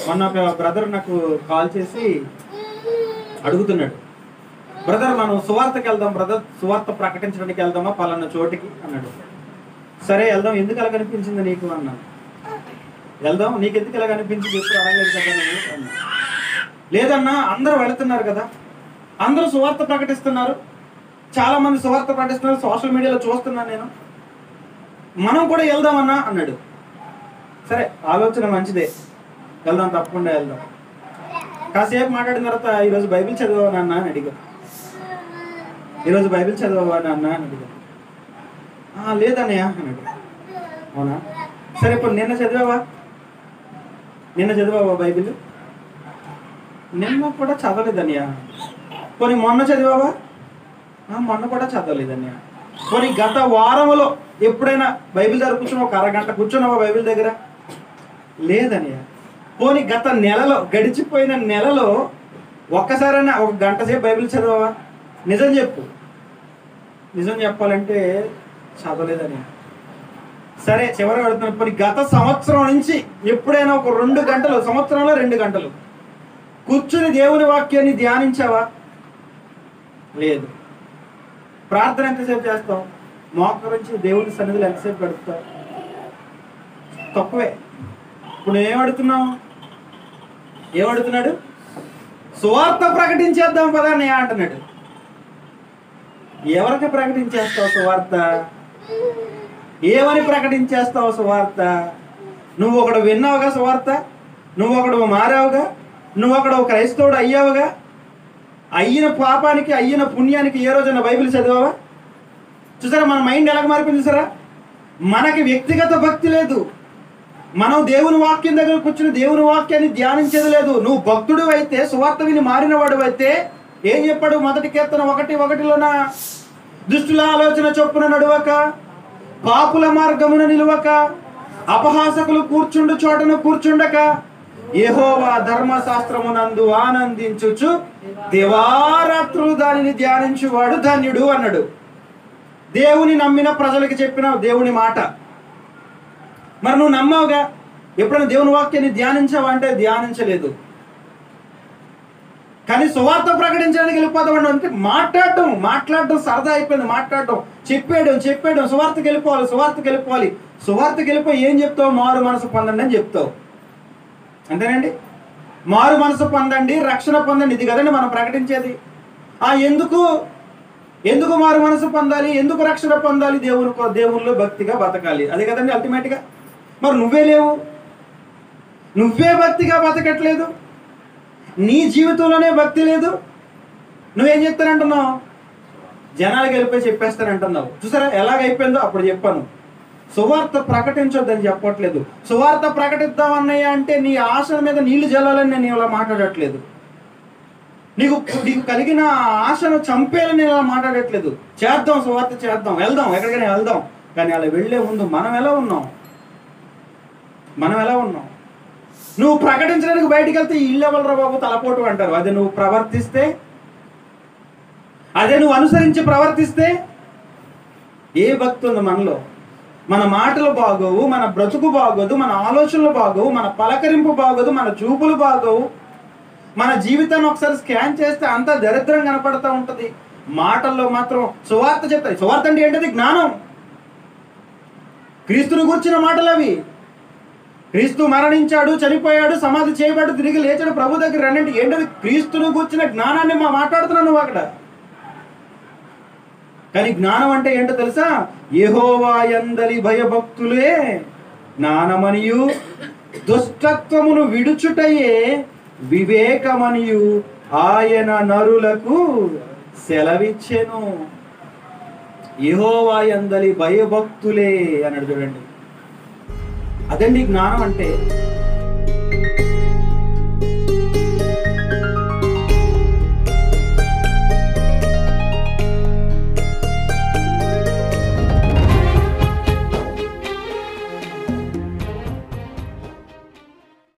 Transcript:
మొన్న ఒక బ్రదర్ నాకు కాల్ చేసి అడుగుతున్నాడు, బ్రదర్ మనం సువార్తకి వెళ్దాం బ్రదర్, సువార్త ప్రకటించడానికి వెళ్దామా పలానా చోటికి అన్నాడు. సరే వెళ్దాం, ఎందుకు అలా కనిపించింది నీకు అన్నాను. వెళ్దాం, నీకు ఎందుకు ఇలా కనిపించింది, ఎప్పుడు అడగలేదు కదా నేను అన్నా. లేదన్నా అందరూ వెళుతున్నారు కదా, అందరూ సువార్త ప్రకటిస్తున్నారు, చాలా మంది సువార్త ప్రకటిస్తున్నారు, సోషల్ మీడియాలో చూస్తున్నాను నేను, మనం కూడా వెళ్దామన్నా అన్నాడు. సరే ఆలోచన మంచిదే, వెళ్దాం, తప్పకుండా వెళ్దాం. కాసేపు మాట్లాడిన తర్వాత ఈరోజు బైబిల్ చదివావా నాన్న అని అడిగా. ఈరోజు బైబిల్ చదివావా నాన్న అని అడిగా. లేదన్నయ్య అన్నాడు. అవునా, సరే ఇప్పుడు నిన్న చదివావా బైబిల్? నిన్న కూడా చదవలేదన్నయ్య. పోనీ మొన్న చదివావా? మొన్న కూడా చదవలేదన్నయ్య. పోనీ గత వారంలో ఎప్పుడైనా బైబిల్ దగ్గర కూర్చుని ఒక అరగంట కూర్చున్నావా బైబిల్ దగ్గర? లేదన్నయ్య. పోనీ గత నెలలో, గడిచిపోయిన నెలలో ఒక్కసారైనా ఒక గంట సేపు బైబిల్ చదవవా? నిజం చెప్పు. నిజం చెప్పాలంటే చదవలేదన్నయ్య. సరే చివరి అడుగుతున్నాను, పోనీ గత సంవత్సరం నుంచి ఎప్పుడైనా ఒక 2 గంటలు, సంవత్సరంలో 2 గంటలు కూర్చుని దేవుని వాక్యాన్ని ధ్యానించావా? లేదు. ప్రార్థన ఎంతసేపు చేస్తావు? మోకరించి దేవుని సన్నిధిలో ఎంతసేపు గడుపుతావు? తక్కువే. ఇప్పుడు ఏమడుగుతున్నాడు? సువార్త ప్రకటించేద్దాం పదా అన్నయ్య అంటున్నాడు. ఎవరికి ప్రకటించేస్తావు సువార్త? ఏమని ప్రకటించేస్తావు సువార్త? నువ్వు ఒకడు విన్నావుగా సువార్త, నువ్వు ఒకడు మారావుగా, నువ్వు ఒకడు క్రైస్తవుడు అయ్యావుగా. అయ్యిన పాపానికి అయ్యిన పుణ్యానికి ఏ రోజైనా బైబిల్ చదివావా? చూసారా మన మైండ్ ఎలాగ మారిపోయింది చూసారా? మనకి వ్యక్తిగత భక్తి లేదు, మనం దేవుని వాక్యం దగ్గర కూర్చుని దేవుని వాక్యాన్ని ధ్యానించేది లేదు. నువ్వు భక్తుడు అయితే, సువార్త విని మారిన వాడు అయితే ఏం చెప్పాడు? 1 కీర్తన 1:1లోన దుష్టుల ఆలోచన చొప్పున నడువక, పాపుల మార్గమున నిలువక, అపహాసకులు కూర్చుండు చోటను కూర్చుండక, యెహోవా ధర్మశాస్త్రమునందు ఆనందించుచు దివారాత్రులు దానిని ధ్యానించువాడు ధన్యుడు అన్నాడు. దేవుని నమ్మిన ప్రజలకి చెప్పిన దేవుని మాట. మరి నువ్వు నమ్మావుగా? ఎప్పుడైనా దేవుని వాక్యాన్ని ధ్యానించావా అంటే ధ్యానించలేదు. కానీ సువార్త ప్రకటించడానికి వెళ్ళిపోతాడు అంటే మాట్లాడడం సరదా అయిపోయింది. మాట్లాడడం, చెప్పేయడం, సువార్తకి వెళ్ళిపోవాలి. సువార్తకి వెళ్ళిపోయి ఏం చెప్తావు? మారు మనసు పొందండి అని చెప్తావు. అంతేనండి? మారు మనసు పొందండి, రక్షణ పొందండి, ఇది కదండి మనం ప్రకటించేది. ఎందుకు మారు మనసు పొందాలి, ఎందుకు రక్షణ పొందాలి? దేవునిలో భక్తిగా బతకాలి, అదే కదండి అల్టిమేట్గా. మరి నువ్వే లేవు, నువ్వే భక్తిగా బతకట్లేదు, నీ జీవితంలోనే భక్తి లేదు. నువ్వేం చెప్తానంటున్నావు? జనాలకు వెళ్ళిపోయి చెప్పేస్తానంటున్నావు. చూసారా ఎలాగైపోయిందో? అప్పుడు చెప్పాను, సువార్త ప్రకటించొద్దని చెప్పట్లేదు. సువార్త ప్రకటిద్దాం అన్నయ్య అంటే నీ ఆశల మీద నీళ్లు జల్లాలని నేను ఇలా మాట్లాడట్లేదు. నీకు కలిగిన ఆశను చంపేయాలని నేను ఇలా మాట్లాడట్లేదు. చేద్దాం, సువార్త చేద్దాం, వెళ్దాం, ఎక్కడికైనా వెళ్దాం. కానీ అలా వెళ్లే ముందు మనం ఎలా ఉన్నాం? నువ్వు ప్రకటించడానికి బయటికి వెళ్తే ఇల్లు ఎవరు బాబు తలపోటు అంటారు. అదే నువ్వు ప్రవర్తిస్తే, అదే నువ్వు అనుసరించి ప్రవర్తిస్తే ఏ భక్తి ఉంది మనలో? మన మాటలు బాగోవు, మన బ్రతుకు బాగోదు, మన ఆలోచనలు బాగోవు, మన పలకరింపు బాగోదు, మన చూపులు బాగోవు. మన జీవితాన్ని ఒకసారి స్కాన్ చేస్తే అంతా దరిద్రం కనపడతా ఉంటది. మాటల్లో మాత్రం సువార్త చెప్తాయి. సువార్త అంటే ఏంటది? జ్ఞానం. క్రీస్తుని గురించిన మాటలు అవి. క్రీస్తు మరణించాడు, చనిపోయాడు, సమాధి చేయబడి తిరిగి లేచాడు, ప్రభు దగ్గర రండి. ఏంటది? క్రీస్తుని గురించిన జ్ఞానాన్ని మాట్లాడుతున్నాను నువ్వు అక్కడ. కానీ జ్ఞానం అంటే ఏంటో తెలుసా? యెహోవా యందలి భయభక్తులే జ్ఞానమనియు, దుష్టత్వమును విడుచుటయే వివేకమనియు ఆయన నరులకు సెలవిచ్చెను. యెహోవా యందలి భయభక్తులే అన్నాడు. చూడండి, అదండి జ్ఞానం అంటే.